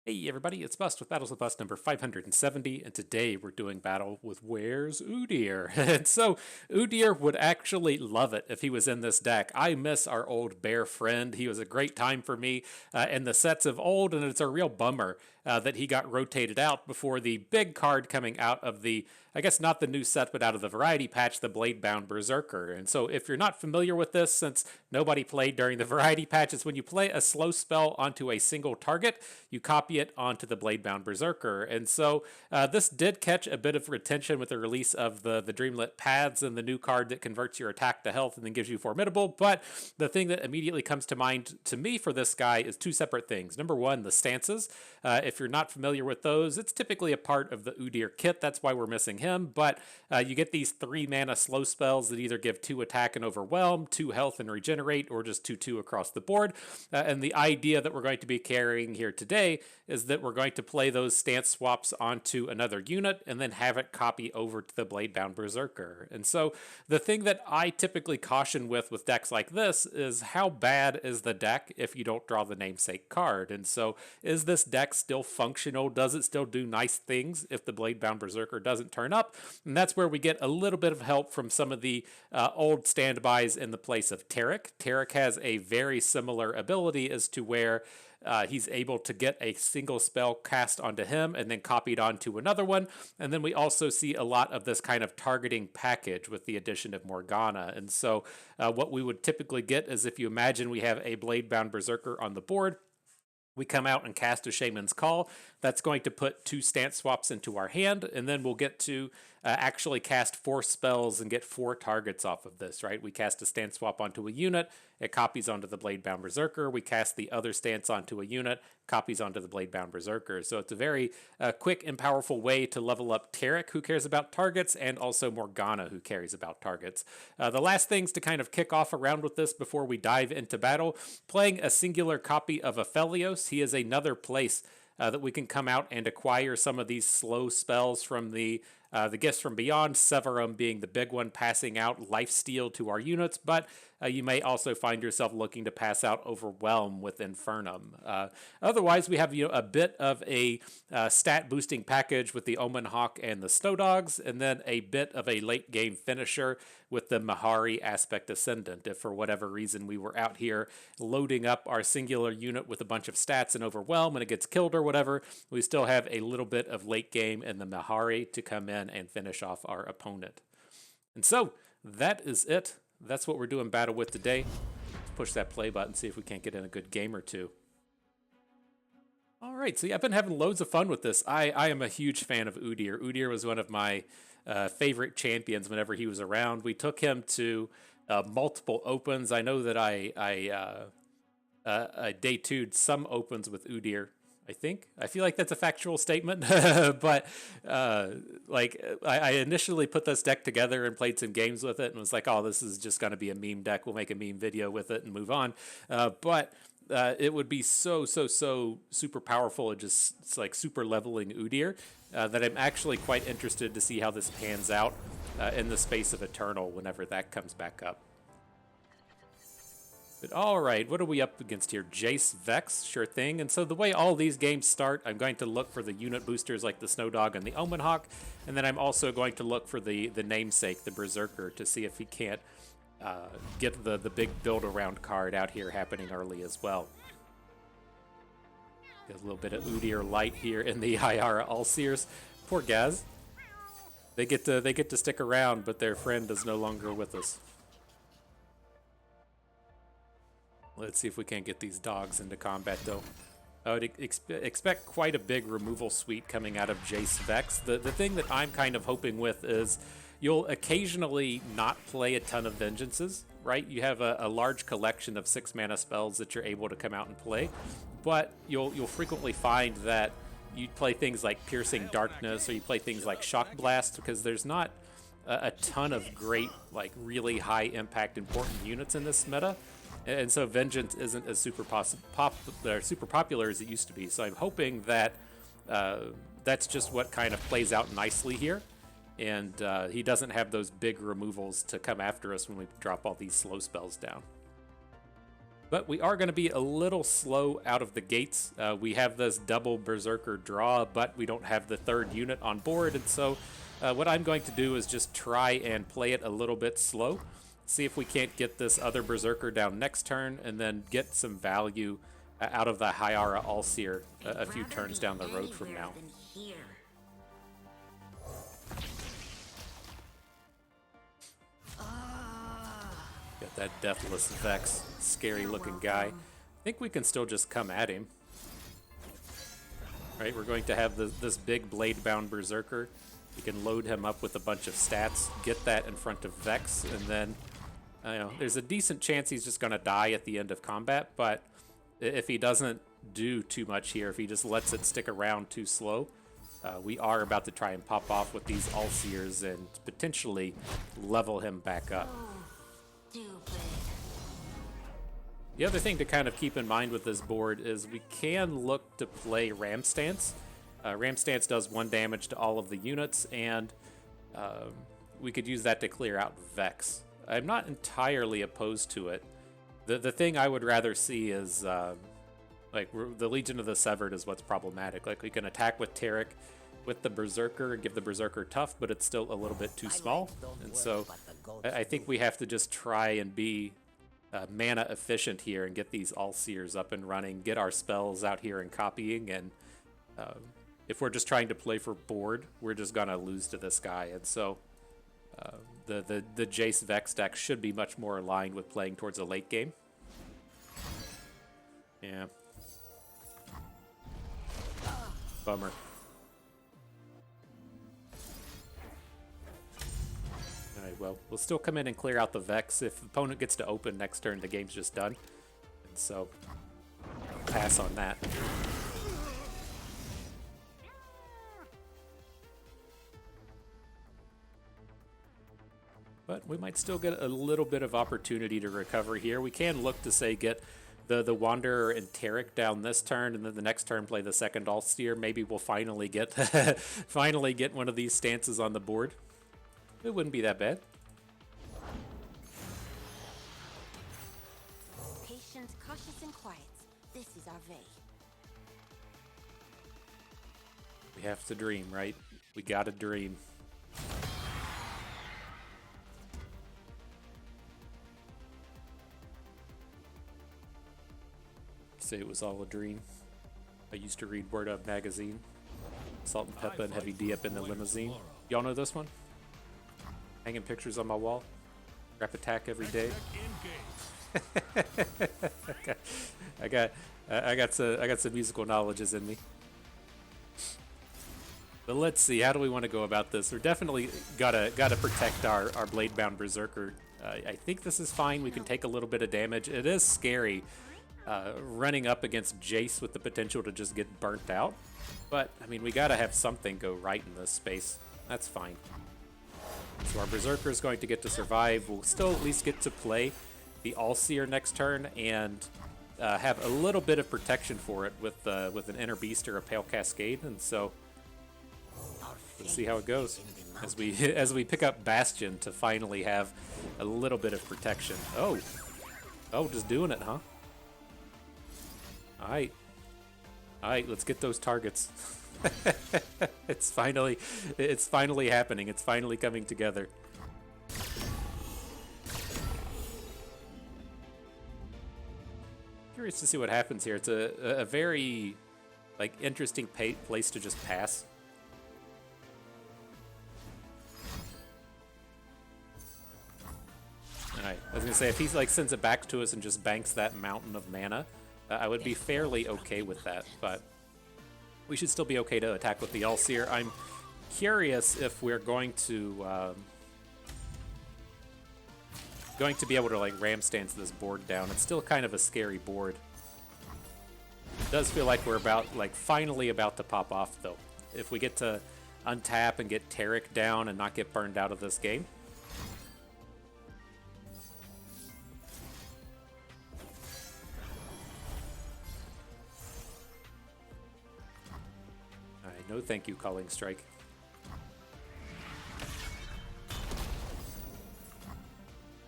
Hey everybody, it's Bust with Battles with Bust number 570, and today we're doing battle with Where's Udyr? And so Udyr would actually love it if he was in this deck. I miss our old bear friend. He was a great time for me in the sets of old, and it's a real bummer that he got rotated out before the big card coming out of the, I guess not the new set, but out of the variety patch, the Blade-Bound Berserker. And so if you're not familiar with this, since nobody played during the variety patch, it's when you play a slow spell onto a single target, you copy it onto the Blade-Bound Berserker. And so this did catch a bit of attention with the release of the Dreamlit Paths and the new card that converts your attack to health and then gives you Formidable. But the thing that immediately comes to mind to me for this guy is two separate things. Number one, the stances. If you're not familiar with those, it's typically a part of the Udyr kit. That's why we're missing him. But you get these 3 mana slow spells that either give 2 attack and overwhelm, 2 health and regenerate, or just 2/2 across the board. And the idea that we're going to be carrying here today is that we're going to play those stance swaps onto another unit and then have it copy over to the Blade-Bound Berserker. And so the thing that I typically caution with decks like this is how bad is the deck if you don't draw the namesake card? And so is this deck still functional? Does it still do nice things if the Blade-Bound Berserker doesn't turn up? And that's where we get a little bit of help from some of the old standbys in the place of Taric. Taric has a very similar ability as to where he's able to get a single spell cast onto him and then copied onto another one. And then we also see a lot of this kind of targeting package with the addition of Morgana. And so what we would typically get is, if you imagine we have a Blade-Bound Berserker on the board, we come out and cast a Shaman's Call. That's going to put 2 stance swaps into our hand, and then we'll get to actually cast 4 spells and get 4 targets off of this, right? We cast a stance swap onto a unit, it copies onto the Blade-Bound Berserker. We cast the other stance onto a unit, copies onto the Blade-Bound Berserker. So it's a very quick and powerful way to level up Taric, who cares about targets, and also Morgana, who cares about targets. The last things to kind of kick off around with this before we dive into battle, playing a singular copy of Aphelios. He is another place that we can come out and acquire some of these slow spells from the Gifts from Beyond, Severum being the big one, passing out Lifesteal to our units, but you may also find yourself looking to pass out Overwhelm with Infernum. Otherwise, we have a bit of a stat boosting package with the Omen Hawk and the Snow Dogs, and then a bit of a late game finisher with the Mahari Aspect Ascendant. If for whatever reason we were out here loading up our singular unit with a bunch of stats and Overwhelm and it gets killed or whatever, we still have a little bit of late game in the Mahari to come in and finish off our opponent. And so that is it. That's what we're doing battle with today. Let's push that play button, see if we can't get in a good game or two. All right, so yeah, I've been having loads of fun with this. I am a huge fan of Udyr. Udyr was one of my favorite champions whenever he was around. We took him to multiple opens. I know that I day 2'd some opens with Udyr. I feel like that's a factual statement, but I initially put this deck together and played some games with it and was like, oh, this is just going to be a meme deck. We'll make a meme video with it and move on. But it would be so super powerful and just it's like super leveling Udyr that I'm actually quite interested to see how this pans out in the space of Eternal whenever that comes back up. But all right, what are we up against here? Jayce Vex, sure thing. And so the way all these games start, I'm going to look for the unit boosters like the Snow Dog and the Omen Hawk, and then I'm also going to look for the namesake, the Berserker, to see if he can't get the big build-around card out here happening early as well. Got a little bit of Udyr light here in the Hyara Allseers. Poor Gaz. They get to stick around, but their friend is no longer with us. Let's see if we can't get these dogs into combat, though. I would expect quite a big removal suite coming out of Jayce Vex. The thing that I'm kind of hoping with is you'll occasionally not play a ton of Vengeances, right? You have a large collection of 6 mana spells that you're able to come out and play, but you'll frequently find that you play things like Piercing Darkness or you play things like Shock Blast because there's not a ton of great, like really high impact important units in this meta. And so Vengeance isn't as super popular as it used to be. So I'm hoping that that's just what kind of plays out nicely here. And he doesn't have those big removals to come after us when we drop all these slow spells down. But we are going to be a little slow out of the gates. We have this double Berserker draw, but we don't have the third unit on board. And so what I'm going to do is just try and play it a little bit slow. See if we can't get this other Berserker down next turn, and then get some value out of the Hyara Allseer a few turns down the road from now. Got that Deathless Vex, scary looking guy. I think we can still just come at him. Right, we're going to have this big blade-bound Berserker. You can load him up with a bunch of stats, get that in front of Vex, and then there's a decent chance he's just going to die at the end of combat, but if he doesn't do too much here, if he just lets it stick around too slow, we are about to try and pop off with these Allseers and potentially level him back up. The other thing to kind of keep in mind with this board is we can look to play Ram Stance. Ram Stance does 1 damage to all of the units, and we could use that to clear out Vex. I'm not entirely opposed to it. The thing I would rather see is like the Legion of the Severed is what's problematic. Like we can attack with Taric with the Berserker and give the Berserker tough, but it's still a little bit too small. And so I think we have to just try and be mana efficient here and get these Allseers up and running, get our spells out here and copying. And if we're just trying to play for board, we're just gonna lose to this guy. And so the Jayce Vex deck should be much more aligned with playing towards a late game. Yeah. Bummer. Alright, well, we'll still come in and clear out the Vex. If the opponent gets to open next turn, the game's just done. And so, pass on that. But we might still get a little bit of opportunity to recover here. We can look to, say, get the Wanderer and Taric down this turn, and then the next turn play the second Allseer. Maybe we'll finally get finally get one of these stances on the board. It wouldn't be that bad. Patient, cautious, and quiet. This is our way. We have to dream, right? We gotta dream. Say it was all a dream. I used to read Word Up magazine. Salt and Peppa and Heavy D up in the limousine. Y'all know this one? Hanging pictures on my wall. Rap attack every day. I got some musical knowledges in me. But let's see, how do we want to go about this? We're definitely gotta protect our blade-bound Berserker. I think this is fine. We can take a little bit of damage. It is scary running up against Jayce with the potential to just get burnt out. But, I mean, we gotta have something go right in this space. That's fine. So our Berserker is going to get to survive. We'll still at least get to play the Allseer next turn and have a little bit of protection for it with an Inner Beast or a Pale Cascade. And so let's see how it goes as we pick up Bastion to finally have a little bit of protection. Oh, just doing it, huh? All right, let's get those targets. It's finally happening. It's finally coming together. Curious to see what happens here. It's a very interesting place to just pass. All right, I was gonna say if he sends it back to us and just banks that mountain of mana, I would be fairly okay with that, but we should still be okay to attack with the Allseer. I'm curious if we're going to be able to ram stance this board down. It's still kind of a scary board. It does feel like we're finally about to pop off though. If we get to untap and get Taric down and not get burned out of this game. No thank you, Calling Strike.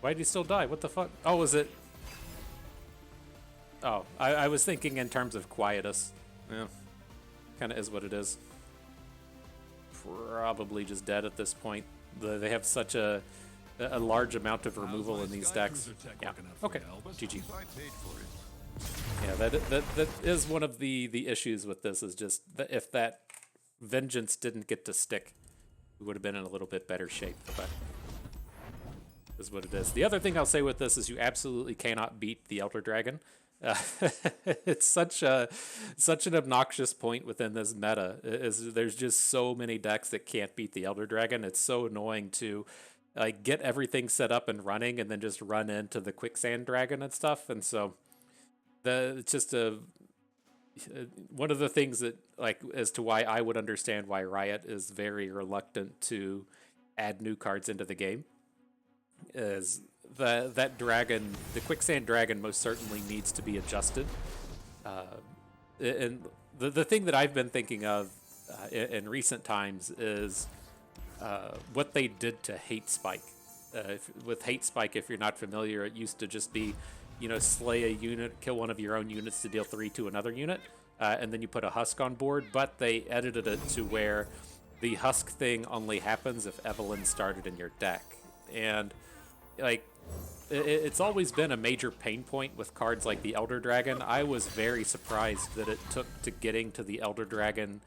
Why did he still die? What the fuck? Oh, was it? Oh, I was thinking in terms of quietus. Yeah, kind of is what it is. Probably just dead at this point. They have such a large amount of removal in these decks. Yeah. Okay. GG. Yeah, that is one of the issues with this, is just that if that vengeance didn't get to stick, we would have been in a little bit better shape. But is what it is. The other thing I'll say with this is you absolutely cannot beat the Elder Dragon. It's such an obnoxious point within this meta. There's just so many decks that can't beat the Elder Dragon. It's so annoying to like get everything set up and running and then just run into the Quicksand Dragon and stuff. And so it's just one of the things that, like, as to why I would understand why Riot is very reluctant to add new cards into the game is that dragon, the Quicksand Dragon, most certainly needs to be adjusted. And the thing that I've been thinking of in recent times is what they did to Hate Spike. With Hate Spike, if you're not familiar, it used to just be, slay a unit, kill one of your own units to deal 3 to another unit, and then you put a Husk on board, but they edited it to where the Husk thing only happens if Evelyn started in your deck. And, like, it's always been a major pain point with cards like the Elder Dragon. I was very surprised that it took to getting to the Elder Dragon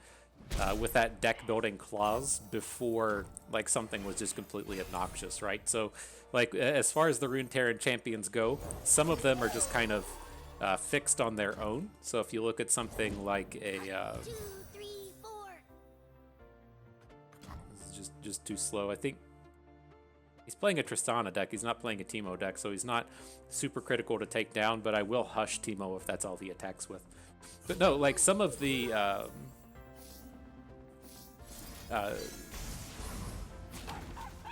with that deck building clause before like something was just completely obnoxious, right? So like as far as the Runeterra champions go, some of them are just kind of fixed on their own. So if you look at something like a 2, 3, 4. this is just too slow. I think he's playing a Tristana deck. He's not playing a Teemo deck, so he's not super critical to take down, but I will hush Teemo if that's all he attacks with. But no, like some of the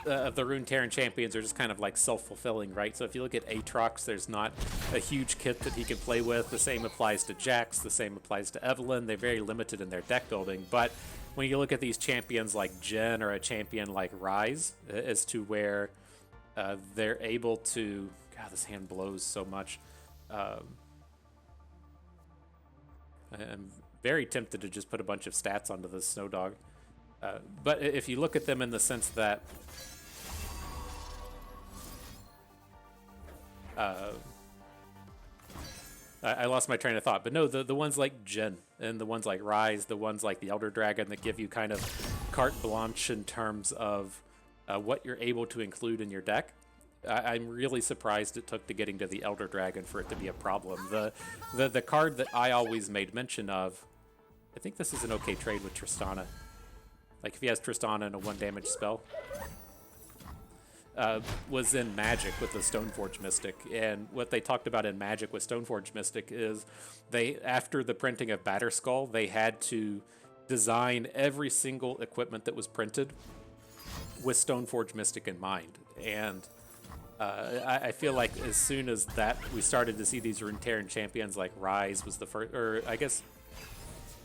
Runeterran champions are just kind of like self-fulfilling, right? So if you look at Aatrox, there's not a huge kit that he can play with. The same applies to Jax. The same applies to Evelyn. They're very limited in their deck building. But when you look at these champions like Jen or a champion like Rise, as to where they're able to... God, this hand blows so much. I'm very tempted to just put a bunch of stats onto this Snow Dog. But if you look at them in the sense that I lost my train of thought, but no, the ones like Jhin and the ones like Rise, the ones like the Elder Dragon that give you kind of carte blanche in terms of what you're able to include in your deck. I'm really surprised it took to getting to the Elder Dragon for it to be a problem. The card that I always made mention of, I think this is an okay trade with Tristana. Like if he has Tristana and a 1 damage spell, was in Magic with the Stoneforge Mystic. And what they talked about in Magic with Stoneforge Mystic is after the printing of Batterskull, they had to design every single equipment that was printed with Stoneforge Mystic in mind. And I feel like as soon as that we started to see these Runeterran champions, like Rise was the first, or I guess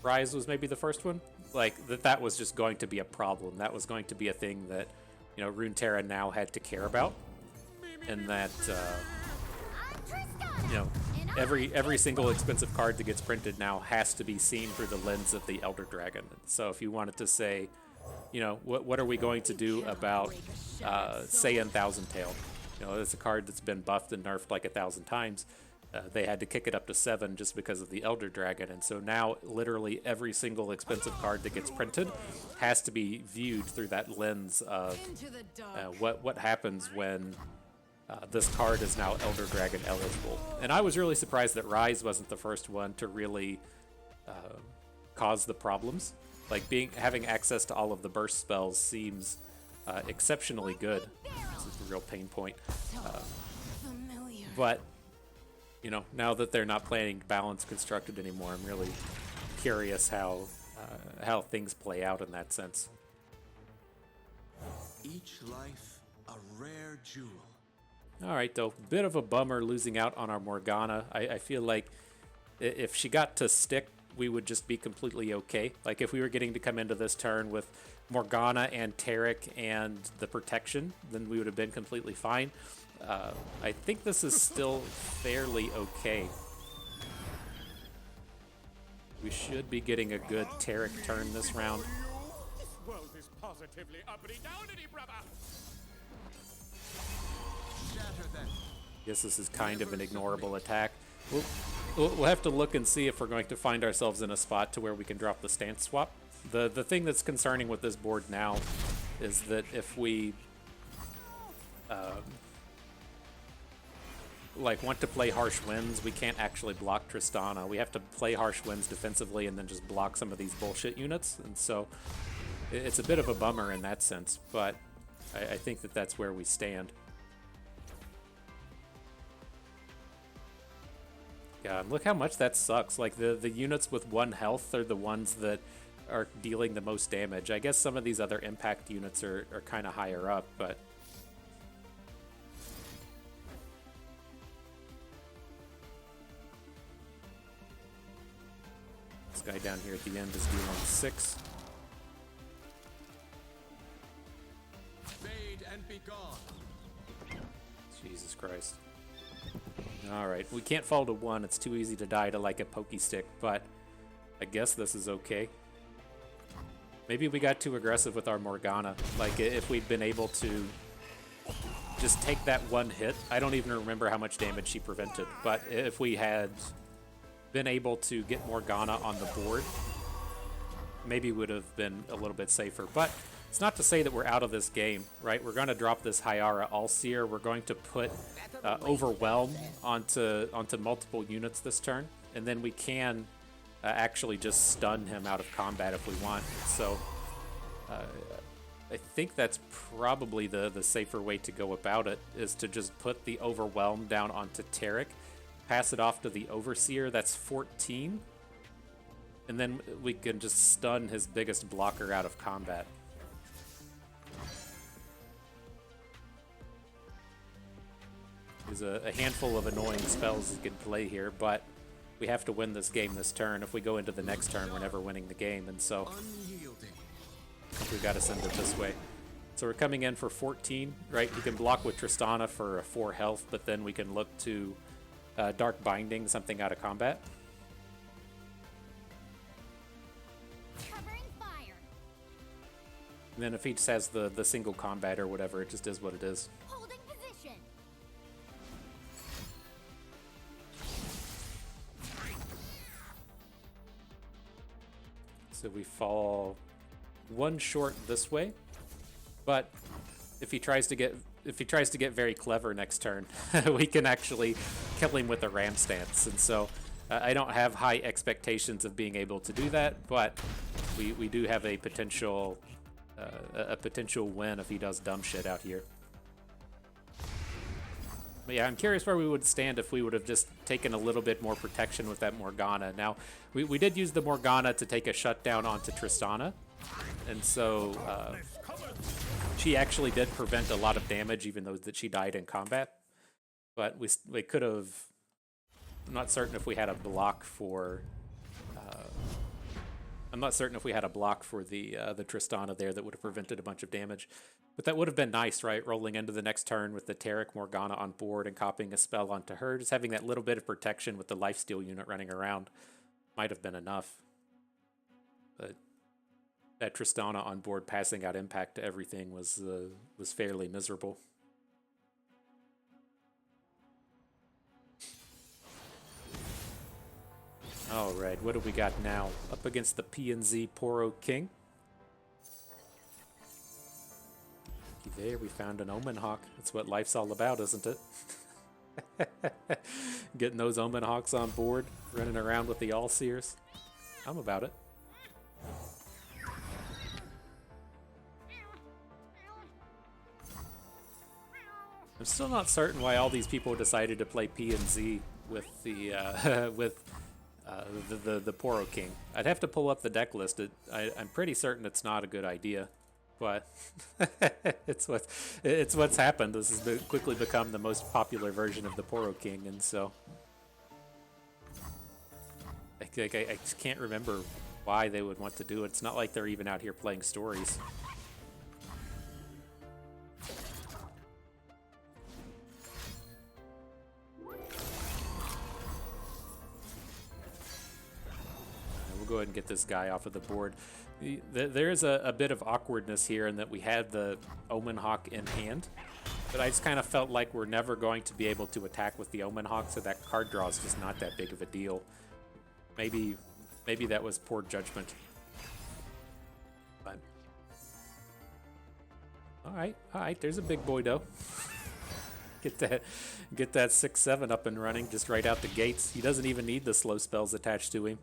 Rise was maybe the first one, like that was just going to be a problem. That was going to be a thing that, Runeterra now had to care about, and that every single expensive card that gets printed now has to be seen through the lens of the Elder Dragon. So if you wanted to say, what are we going to do about Saiyan Thousand Tail? It's a card that's been buffed and nerfed like 1,000 times. They had to kick it up to 7 just because of the Elder Dragon, and so now literally every single expensive card that gets printed has to be viewed through that lens of what happens when this card is now Elder Dragon eligible. And I was really surprised that Rise wasn't the first one to really cause the problems. Like having access to all of the burst spells seems exceptionally good. This is the real pain point. But now that they're not playing Balance Constructed anymore, I'm really curious how things play out in that sense. Each life a rare jewel. All right, though, bit of a bummer losing out on our Morgana. I feel like if she got to stick, we would just be completely okay. Like if we were getting to come into this turn with Morgana and Taric and the protection, then we would have been completely fine. I think this is still fairly okay. We should be getting a good Taric turn this round. This world is positively uppity downity, brother. Shatter them. Guess this is kind of an ignorable attack. We'll have to look and see if we're going to find ourselves in a spot to where we can drop the stance swap. The thing that's concerning with this board now is that if we like want to play Harsh Winds, we can't actually block Tristana. We have to play Harsh Winds defensively and then just block some of these bullshit units, and so it's a bit of a bummer in that sense, but I think that that's where we stand. God, look how much that sucks. Like, the units with 1 health are the ones that are dealing the most damage. I guess some of these other impact units are kind of higher up, but... This guy down here at the end is dealing 6. Fade and be gone. Jesus Christ. Alright, we can't fall to 1. It's too easy to die to like a pokey stick, but I guess this is okay. Maybe we got too aggressive with our Morgana. Like, if we'd been able to just take that 1 hit, I don't even remember how much damage she prevented, but if we had been able to get Morgana on the board, maybe would have been a little bit safer. But it's not to say that we're out of this game, right? We're going to drop this Hyara Allseer. We're going to put Overwhelm onto multiple units this turn, and then we can actually just stun him out of combat if we want. So I think that's probably the safer way to go about it, is to just put the Overwhelm down onto Taric, pass it off to the Overseer. That's 14. And then we can just stun his biggest blocker out of combat. There's a handful of annoying spells you can play here, but we have to win this game this turn. If we go into the next turn, we're never winning the game, and so Unyielding. I think we got to send it this way. So we're coming in for 14, right? We can block with Tristana for a 4 health, but then we can look to Dark Binding something out of combat. Covering fire. And then if he just has the single combat or whatever, it just is what it is. Holding position. So we fall 1 short this way, but if he tries to get very clever next turn, we can actually kill him with a ram stance. And so I don't have high expectations of being able to do that, but we do have a potential win if he does dumb shit out here. But yeah, I'm curious where we would stand if we would have just taken a little bit more protection with that Morgana. Now, we did use the Morgana to take a shutdown onto Tristana, and so she actually did prevent a lot of damage, even though that she died in combat. But we could have... I'm not certain if we had a block for... I'm not certain if we had a block for the Tristana there that would have prevented a bunch of damage. But that would have been nice, right? Rolling into the next turn with the Taric Morgana on board and copying a spell onto her. Just having that little bit of protection with the lifesteal unit running around might have been enough. But that Tristana on board passing out impact to everything was fairly miserable. Alright, what do we got now? Up against the PZ Poro King. There, we found an Omen Hawk. That's what life's all about, isn't it? Getting those Omen Hawks on board, running around with the Allseers. I'm about it. I'm still not certain why all these people decided to play PZ with the the Poro King. I'd have to pull up the deck list. I'm pretty certain it's not a good idea, but it's what's happened. This has quickly become the most popular version of the Poro King, and so I just can't remember why they would want to do it. It's not like they're even out here playing stories. this guy off of the board. There is a bit of awkwardness here in that we had the Omen Hawk in hand, but I just kind of felt like we're never going to be able to attack with the Omen Hawk, so that card draw is just not that big of a deal. Maybe that was poor judgment. But all right, there's a big boy though. Get that 6/7 up and running just right out the gates. He doesn't even need the slow spells attached to him.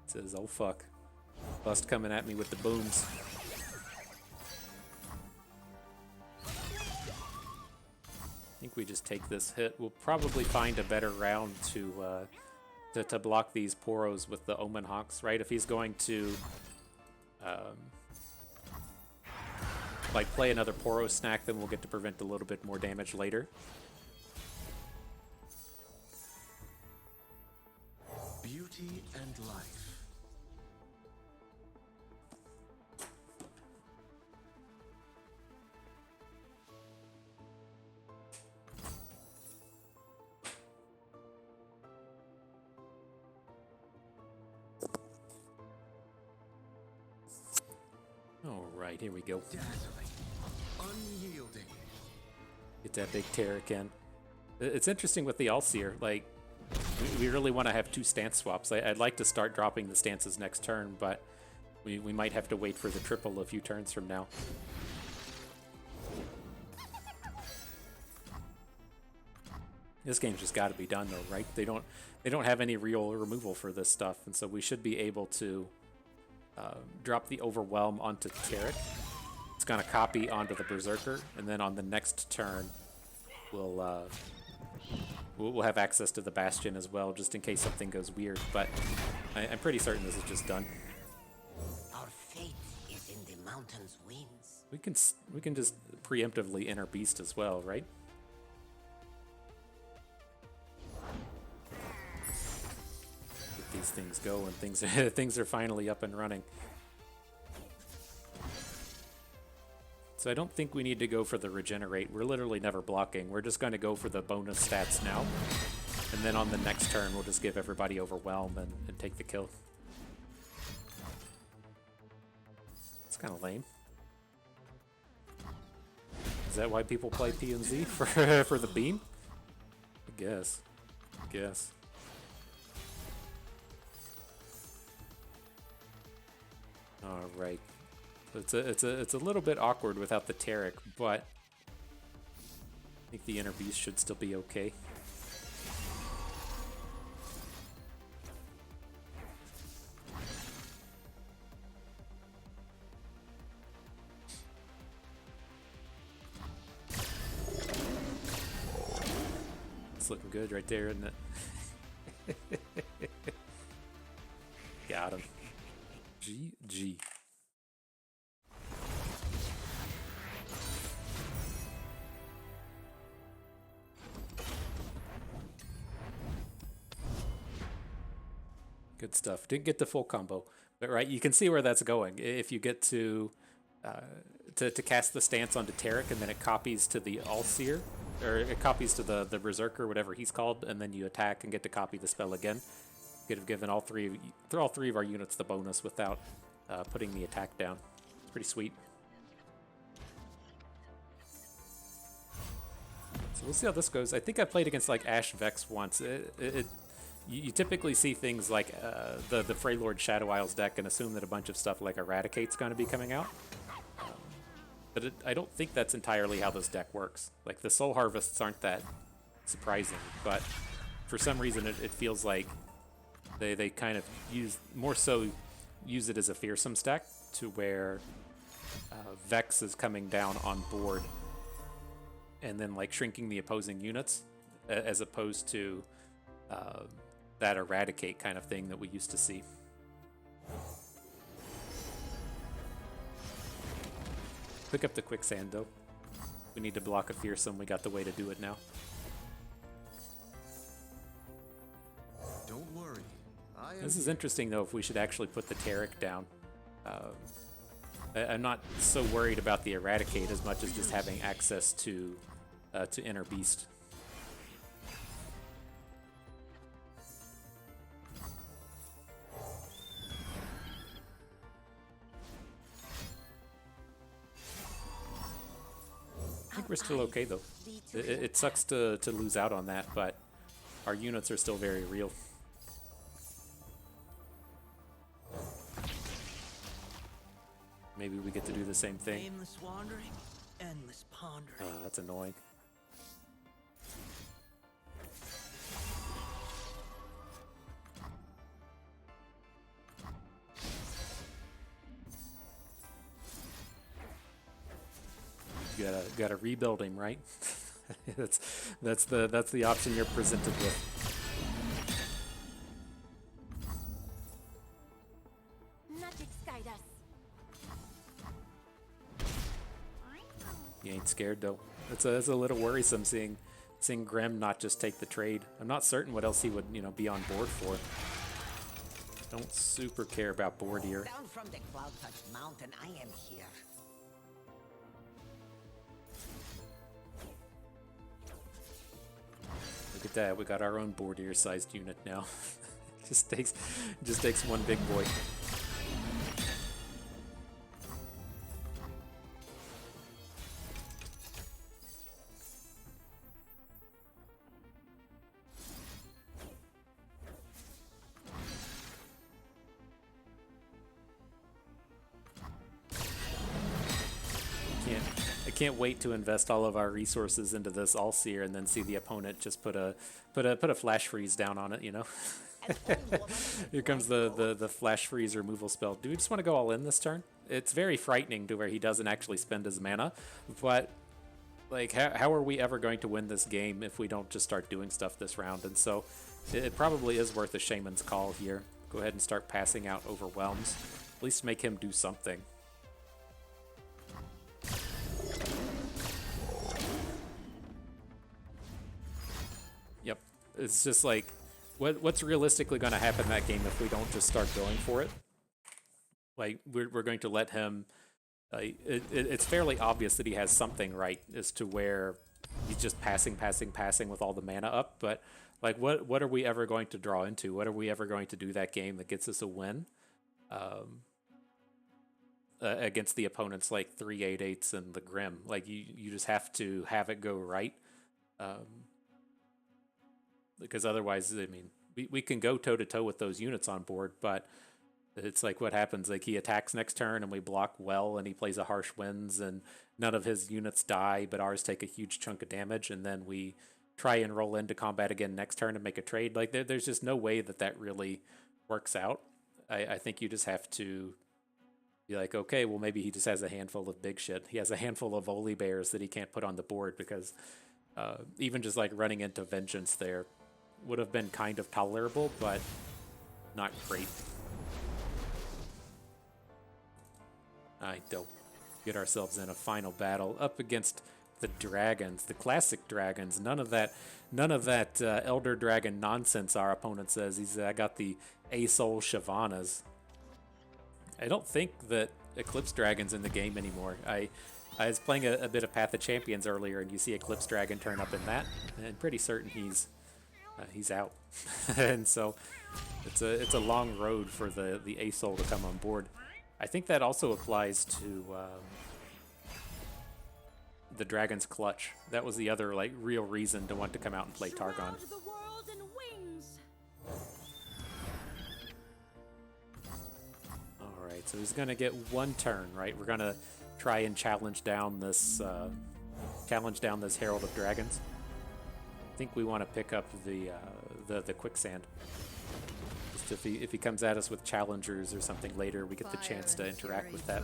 It says, oh fuck. Bust coming at me with the booms. I think we just take this hit. We'll probably find a better round to block these Poros with the Omen Hawks, right? If he's going to like play another Poro snack, then we'll get to prevent a little bit more damage later. Beauty and life. All right, here we go. Dazzling. Unyielding. Get that big Taric in. It's interesting with the Allseer, like, we really want to have two stance swaps. I'd like to start dropping the stances next turn, but we might have to wait for the triple a few turns from now. This game's just got to be done though, right? They don't have any real removal for this stuff, and so we should be able to drop the Overwhelm onto Taric. It's gonna copy onto the Berserker, and then on the next turn, we'll have access to the Bastion as well, just in case something goes weird. But I'm pretty certain this is just done. Our fate is in the mountain's winds. We can just preemptively enter Beast as well, right? Get these things going. Things are finally up and running. So I don't think we need to go for the regenerate. We're literally never blocking. We're just going to go for the bonus stats now. And then on the next turn, we'll just give everybody Overwhelm and take the kill. It's kind of lame. Is that why people play PNZ? For the beam? I guess. All right. It's a little bit awkward without the Taric, but I think the Inner Beast should still be okay. It's looking good right there, isn't it? Got him. GG. Good stuff. Didn't get the full combo, but right, you can see where that's going. If you get to cast the stance onto Taric, and then it copies to the Allseer, or it copies to the Berserker, whatever he's called, and then you attack and get to copy the spell again. Could have given all three of our units the bonus without putting the attack down. It's pretty sweet. So we'll see how this goes. I think I played against like Ashe Vex once. You typically see things like the Freylord Shadow Isles deck and assume that a bunch of stuff like Eradicate's going to be coming out. But I don't think that's entirely how this deck works. Like, the Soul Harvests aren't that surprising, but for some reason it feels like they kind of use it as a fearsome stack, to where Vex is coming down on board and then like shrinking the opposing units, as opposed to that Eradicate kind of thing that we used to see. Pick up the Quicksand though. We need to block a fearsome. We got the way to do it now. Don't worry. This is interesting though, if we should actually put the Taric down. I'm not so worried about the Eradicate as much as just having access to Inner Beast. think we're still okay though. It sucks to lose out on that, but our units are still very real. Maybe we get to do the same thing. Aimless wandering, endless pondering. That's annoying. You gotta rebuild him, right? that's the option you're presented with. Magic guide us. You ain't scared though. It's a little worrisome seeing Grim not just take the trade. I'm not certain what else he would be on board for. Don't super care about board here. Down from the cloud-touched mountain, I am here. Look at that, we got our own board ear sized unit now. just takes one big boy. I can't wait to invest all of our resources into this All-Seer and then see the opponent just put a flash freeze down on it, Here comes the flash freeze removal spell. Do we just want to go all in this turn? It's very frightening to where he doesn't actually spend his mana, but like how are we ever going to win this game if we don't just start doing stuff this round? And so it probably is worth a Shaman's Call here. Go ahead and start passing out Overwhelms. At least make him do something. Yep, it's just like, what's realistically going to happen in that game if we don't just start going for it? Like, we're going to let him... it's fairly obvious that he has something right as to where he's just passing with all the mana up, but like, what are we ever going to draw into? What are we ever going to do that game that gets us a win? Against the opponents like 3/8/8s and the Grim. Like, you just have to have it go right. Because otherwise, I mean, we can go toe-to-toe with those units on board, but it's like what happens, like he attacks next turn and we block well and he plays a Harsh Winds and none of his units die, but ours take a huge chunk of damage, and then we try and roll into combat again next turn and make a trade. Like, there's just no way that really works out. I think you just have to be like, okay, well, maybe he just has a handful of big shit. He has a handful of Voli Bears that he can't put on the board, because even just like running into Vengeance there would have been kind of tolerable, but not great. I don't get ourselves in a final battle up against the dragons, the classic dragons. None of that Elder Dragon nonsense our opponent says. He's got the ASol Shyvanas. I don't think that Eclipse Dragon's in the game anymore. I was playing a bit of Path of Champions earlier, and you see Eclipse Dragon turn up in that, and I'm pretty certain he's out. And so it's a long road for the ASol to come on board. I think that also applies to the Dragon's Clutch. That was the other like real reason to want to come out and play Targon. All right, so he's gonna get one turn, right? We're gonna try and challenge down this Herald of Dragons. I think we want to pick up the Quicksand. Just if he comes at us with challengers or something later, we get the chance to interact with that.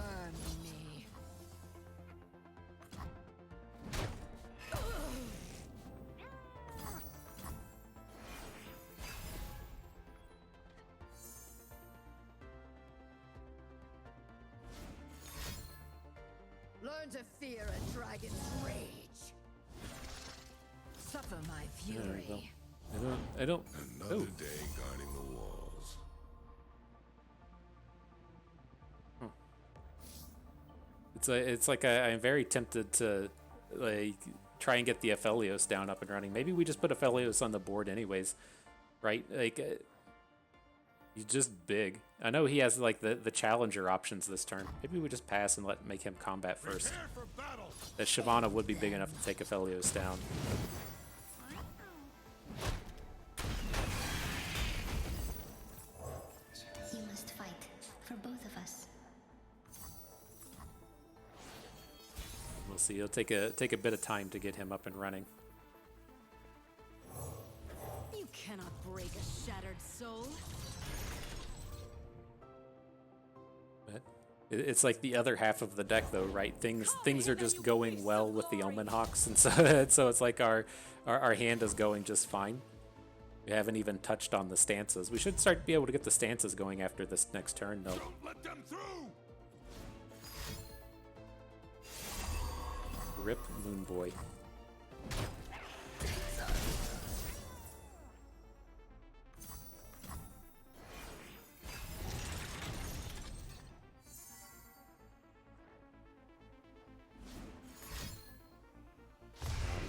Learn to fear a dragon's rage. Suffer my fury. I don't. Another day guarding the walls. It's like I'm very tempted to like try and get the Aphelios down up and running. Maybe we just put Aphelios on the board anyways, right? Like He's just big. I know he has like the challenger options this turn. Maybe we just pass and make him combat first. Prepare for battle. That Shyvana would be big enough to take Aphelios down. You must fight for both of us. We'll see. It'll take a bit of time to get him up and running. You cannot break a shattered soul. But it's like the other half of the deck, though, right? Things are just going well with the Omen Hawks, and so it's like our hand is going just fine. We haven't even touched on the stances. We should start to be able to get the stances going after this next turn, though. Don't let them through. Rip Moon Boy.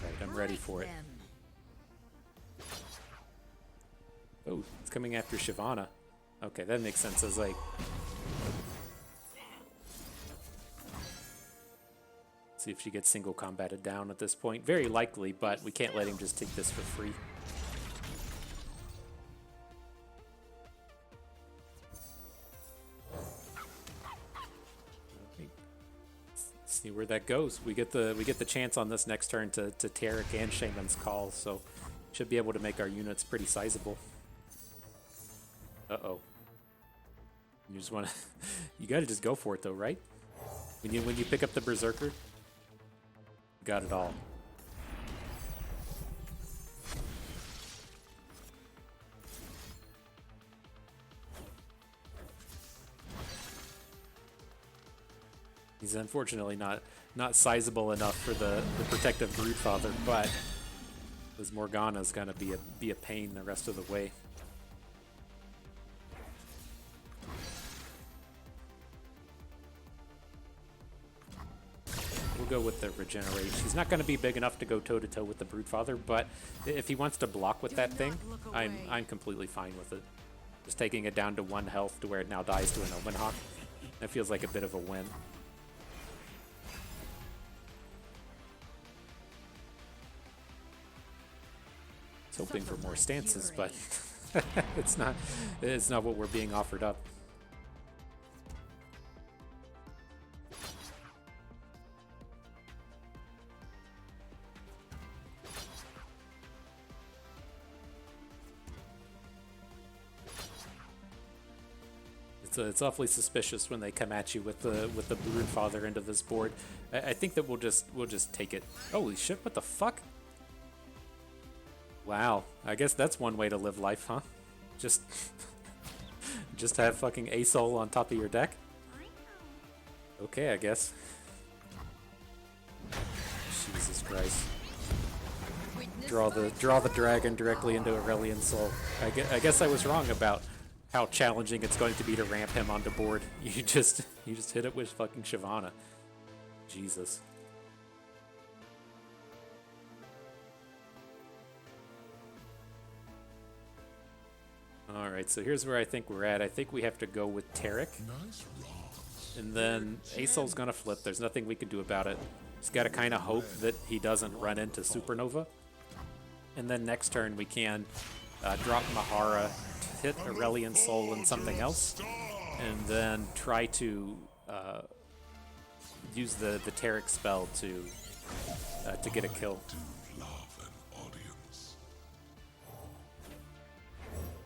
Alright, I'm ready for it. Oh, it's coming after Shyvana. Okay, that makes sense. I was like, see if she gets single combated down at this point. Very likely, but we can't let him just take this for free. Okay. Let's see where that goes. We get the chance on this next turn to Taric and Shaman's Call, so should be able to make our units pretty sizable. Uh-oh. You just want to... you got to just go for it, though, right? When you pick up the Berserker, got it all. He's unfortunately not sizable enough for the protective Broodfather, but his Morgana is gonna be a pain the rest of the way. We'll go with the regenerate. He's not going to be big enough to go toe-to-toe with the Broodfather, but if he wants to block with that thing, I'm completely fine with it. Just taking it down to 1 health to where it now dies to an Omen Hawk. That feels like a bit of a win. I was hoping for more stances, but it's not what we're being offered up. It's awfully suspicious when they come at you with the Broodfather into this board. I think that we'll just take it. Holy shit! What the fuck? Wow. I guess that's one way to live life, huh? Just have fucking ASol on top of your deck. Okay, I guess. Jesus Christ. Draw the dragon directly into Aurelian Soul. I guess I was wrong about how challenging it's going to be to ramp him onto board. You just hit it with fucking Shyvana. Jesus. Alright, so here's where I think we're at. I think we have to go with Taric. Nice rocks. And then ASol's gonna flip. There's nothing we can do about it. Just gotta kind of hope that he doesn't run into Supernova. And then next turn we can drop Mahara, hit Aurelian Soul and something else, and then try to use the Taric spell to get a kill. Love an audience.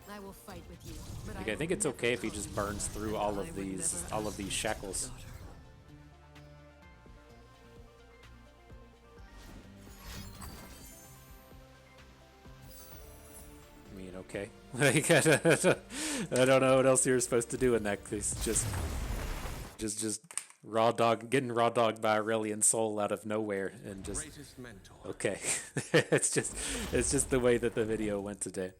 I will fight with you, but Like, I think it's okay if he just burns through all of these shackles. I mean, okay. Like, I don't know what else you're supposed to do in that case. Just getting raw dogged by Aurelian Soul out of nowhere, and just okay. it's just the way that the video went today.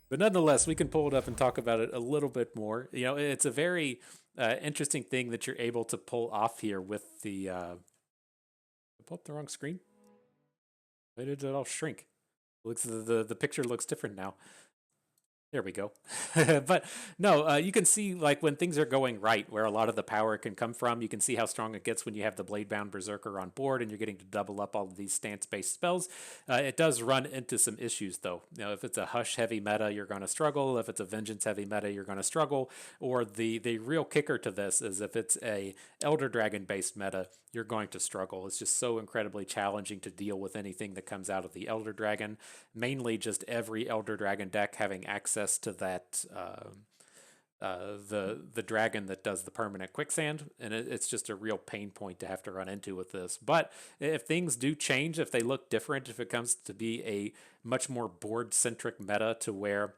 But nonetheless, we can pull it up and talk about it a little bit more. You know, it's a very interesting thing that you're able to pull off here with the. I pulled up the wrong screen. Why did it all shrink? Looks the picture looks different now. There we go. But no, you can see like when things are going right, where a lot of the power can come from. You can see how strong it gets when you have the Blade-bound Berserker on board and you're getting to double up all of these stance-based spells. It does run into some issues though. If it's a Hush heavy meta, you're going to struggle. If it's a Vengeance heavy meta, you're going to struggle. Or the real kicker to this is if it's a Elder Dragon based meta, you're going to struggle. It's just so incredibly challenging to deal with anything that comes out of the Elder Dragon. Mainly just every Elder Dragon deck having access to that the dragon that does the permanent quicksand, and it's just a real pain point to have to run into with this. But if things do change, if they look different, if it comes to be a much more board centric meta to where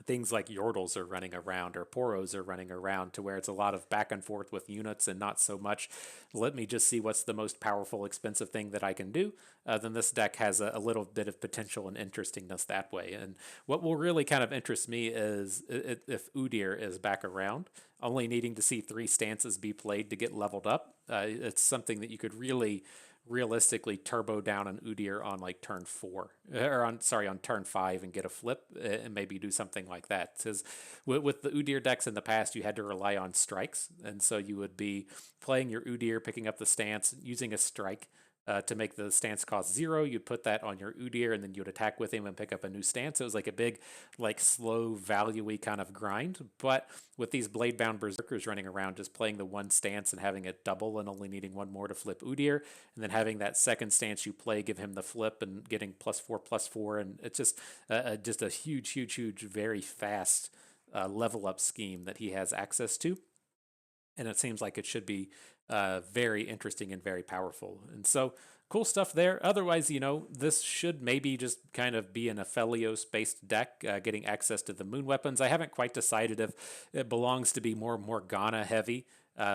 things like Yordles are running around or Poros are running around to where it's a lot of back and forth with units and not so much, let me just see what's the most powerful, expensive thing that I can do, then this deck has a little bit of potential and interestingness that way. And what will really kind of interest me is if Udyr is back around, only needing to see 3 stances be played to get leveled up. It's something that you could really realistically turbo down an Udyr on like turn 4 or on turn 5 and get a flip and maybe do something like that. Because with the Udyr decks in the past, you had to rely on strikes, and so you would be playing your Udyr, picking up the stance, using a strike to make the stance cost 0. You'd put that on your Udyr and then you'd attack with him and pick up a new stance. It was like a big, like slow, value-y kind of grind. But with these Blade-bound Berserkers running around, just playing the one stance and having it double and only needing one more to flip Udyr, and then having that second stance you play give him the flip and getting +4/+4, and it's just a huge, very fast level up scheme that he has access to. And it seems like it should be very interesting and very powerful. And so cool stuff there. Otherwise, this should maybe just kind of be an Aphelios-based deck, getting access to the moon weapons. I haven't quite decided if it belongs to be more Morgana heavy,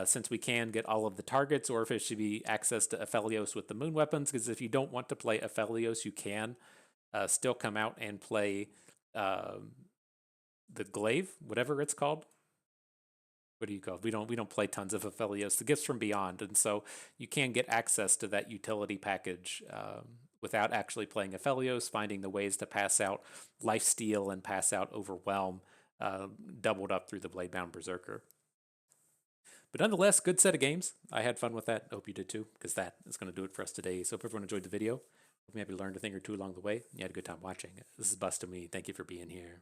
since we can get all of the targets, or if it should be access to Aphelios with the moon weapons. Because if you don't want to play Aphelios, you can still come out and play the glaive, whatever it's called. What do you call it? We don't play tons of Aphelios, the Gifts from Beyond, and so you can get access to that utility package without actually playing Aphelios, finding the ways to pass out Lifesteal and pass out Overwhelm, doubled up through the Blade-bound Berserker. But nonetheless, good set of games. I had fun with that. I hope you did too, because that is going to do it for us today. So hope everyone enjoyed the video. Hope maybe learned a thing or two along the way. You had a good time watching. This is Bust to Me. Thank you for being here.